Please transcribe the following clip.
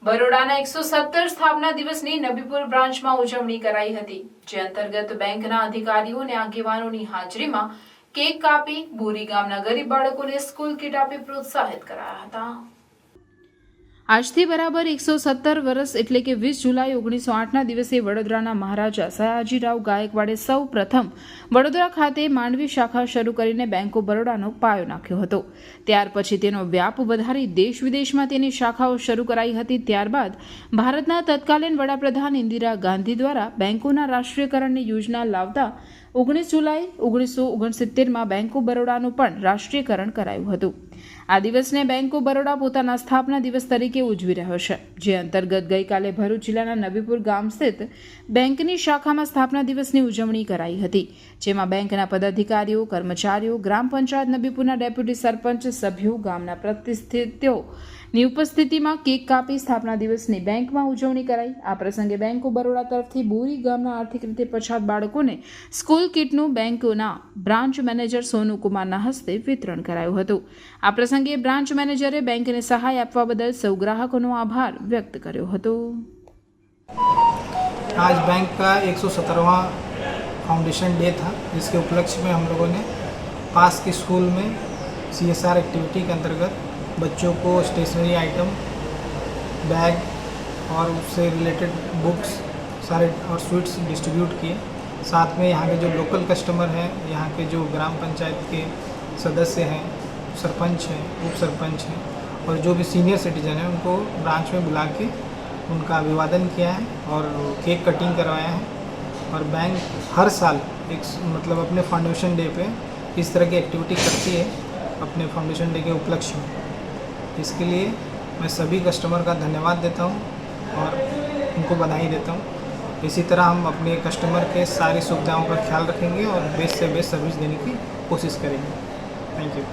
બરોડાના 117 સ્થાપના દિવસની નબીપુર બ્રાન્ચમાં ઉજવણી કરાઈ હતી, જે અંતર્ગત બેંકના અધિકારીઓ અને આગેવાનોની હાજરીમાં કેક કાપી બોરી ગામના ગરીબ બાળકોને સ્કૂલ કીટ આપી પ્રોત્સાહિત કરાયા હતા. આજથી બરાબર 117 વર્ષ એટલે કે 20 જુલાઈ 1908ના દિવસે વડોદરાના મહારાજા સયાજીરાવ ગાયકવાડે સૌ પ્રથમ વડોદરા ખાતે માંડવી શાખા શરૂ કરીને બેંક ઓફ બરોડાનો પાયો નાખ્યો હતો. ત્યાર પછી તેનો વ્યાપ વધારી દેશ વિદેશમાં તેની શાખાઓ શરૂ કરાઈ હતી. ત્યારબાદ ભારતના તત્કાલીન વડાપ્રધાન ઇન્દિરા ગાંધી દ્વારા બેંકોના રાષ્ટ્રીયકરણની યોજના લાવતા 19 જુલાઈ 1969માં બેંક ઓફ બરોડાનું પણ રાષ્ટ્રીયકરણ કરાયું હતું. આ દિવસને બેંક ઓફ બરોડા પોતાના સ્થાપના દિવસ તરીકે ઉજવી રહ્યો છે, જે અંતર્ગત ગઈકાલે ભરૂચ જિલ્લાના નબીપુર ગામ સ્થિત બેંકની શાખામાં સ્થાપના દિવસની ઉજવણી કરાઈ હતી, જેમાં બેંકના પદાધિકારીઓ, કર્મચારીઓ, ગ્રામ પંચાયત નબીપુરના ડેપ્યુટી સરપંચ, સભ્યો, ગામના પ્રતિનિધિઓની ઉપસ્થિતિમાં કેક કાપી સ્થાપના દિવસની બેંકમાં ઉજવણી કરાઈ. આ પ્રસંગે બેંક ઓફ બરોડા તરફથી બોરી ગામના આર્થિક રીતે પછાત બાળકોને સ્કૂલ કીટનું બેંકના બ્રાન્ચ મેનેજર સોનુકુમારના હસ્તે વિતરણ કરાયું હતું. આ પ્રસંગે બ્રાન્ચ મેનેજરે બેંકને સહાય આપવા બદલ સૌ ગ્રાહકોનો આભાર व्यक्त કર્યો હતો. आज बैंक का 117वां फाउंडेशन डे था, जिसके उपलक्ष्य में हम लोगों ने पास के स्कूल में CSR एक्टिविटी के अंतर्गत बच्चों को स्टेशनरी आइटम, बैग और उससे रिलेटेड बुक्स सारे और स्वीट्स डिस्ट्रीब्यूट किए. साथ में यहाँ के जो लोकल कस्टमर हैं, यहाँ के जो ग्राम पंचायत के सदस्य हैं, सरपंच हैं, उप सरपंच हैं और जो भी सीनियर सिटीजन हैं, उनको ब्रांच में बुला के उनका अभिवादन किया है और केक कटिंग करवाया है. और बैंक हर साल एक मतलब अपने फाउंडेशन डे पे इस तरह की एक्टिविटी करती है अपने फाउंडेशन डे के उपलक्ष्य में. इसके लिए मैं सभी कस्टमर का धन्यवाद देता हूँ और उनको बधाई देता हूँ. इसी तरह हम अपने कस्टमर के सारी सुविधाओं का ख्याल रखेंगे और बेस्ट से बेस्ट सर्विस देने की कोशिश करेंगे. Thank you.